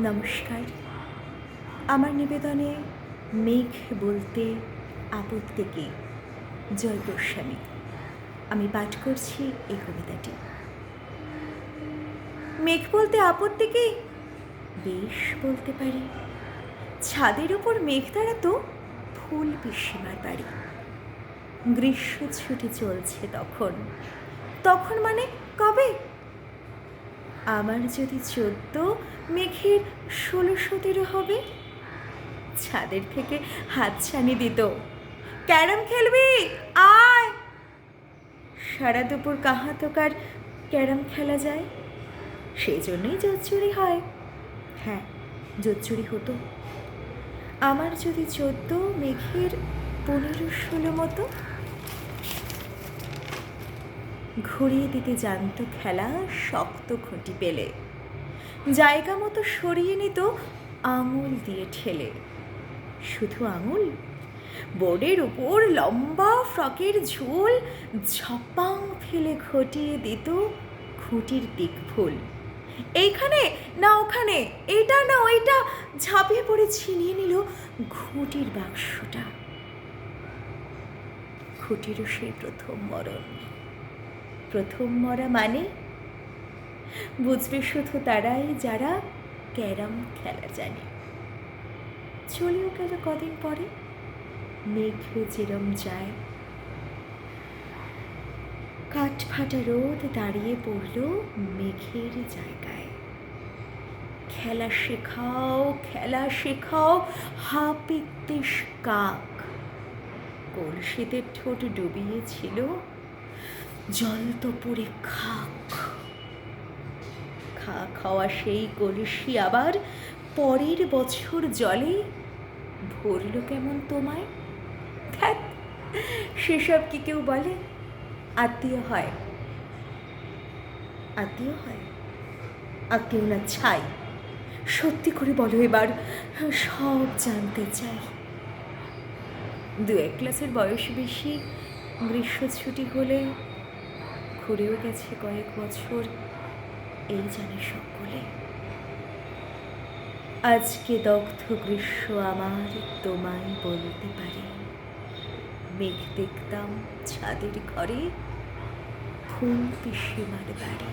নমস্কার। আমার নিবেদনে মেঘ বলতে আপত্তি কি, জয় গোস্বামী। আমি পাঠ করছি এই কবিতাটি। মেঘ বলতে আপত্তি কি, বেশ বলতে পারি। ছাদের উপর মেঘ তারা তো ফুল পিসিমার বাড়ি। গ্রীষ্ম ছুটি চলছে তখন, তখন মানে কবে? আমার যদি 14, মেঘের 16-17 হবে। ছাদের থেকে হাতছানি দিত, ক্যারাম খেলবি আয়। সারা দুপুর কাহা তোকার ক্যারাম খেলা যায়, সেই জন্যই জোচ্চুরি হয়। হ্যাঁ, জোচ্চুরি হতো। আমার যদি 14, মেঘের 15-16 মতো। ঘুরিয়ে দিতে জানত খেলা শক্ত খুঁটি পেলে, জায়গা মতো সরিয়ে নিত আঙুল দিয়ে ঠেলে। শুধু আঙুল, বোর্ডের উপর লম্বা ফ্রকের ঝোল ঝপাং ফেলে ঘটিয়ে দিত খুঁটির দিক ভুল। এইখানে না ওখানে, এইটা না ওইটা, ঝাঁপিয়ে পড়ে ছিনিয়ে নিল খুঁটির বাক্সটা। খুঁটিরও সেই প্রথম মরণ। প্রথম মরা মানে বুঝবে শুধু তারাই যারা ক্যারাম খেলা জানে। চলেও গেল কদিন পরে, মেঘ যেরম যায়। কাঠ ফাটা রোদ দাঁড়িয়ে পড়ল মেঘের জায়গায়। খেলা শেখাও, খেলা শেখাও, হাপিত্তিস কাক। কলসিতে ঠোঁট ডুবিয়েছিল জল তো পড়ে খাক। খা খাওয়া সেই কলসি আবার পরের বছর জলে ভরল কেমন তোমায়? ধ্যাৎ, সেসব কি কেউ বলে? আত্মীয় হয়, আত্মীয় হয়, আত্মীয় না ছাই। সত্যি করে বলো এবার, সব জানতে চাই। 2-1 ক্লাসের বয়স বেশি, গ্রীষ্ম ছুটি হলে ঘুরেও গেছে কয়েক বছর, এই জানে সকলে। আজকে দগ্ধ গ্রীষ্ম আমার তোমায় বলতে পারি। মেঘ দেখতাম ছাদের ঘরে, ফুল পিসিমার বাড়ি।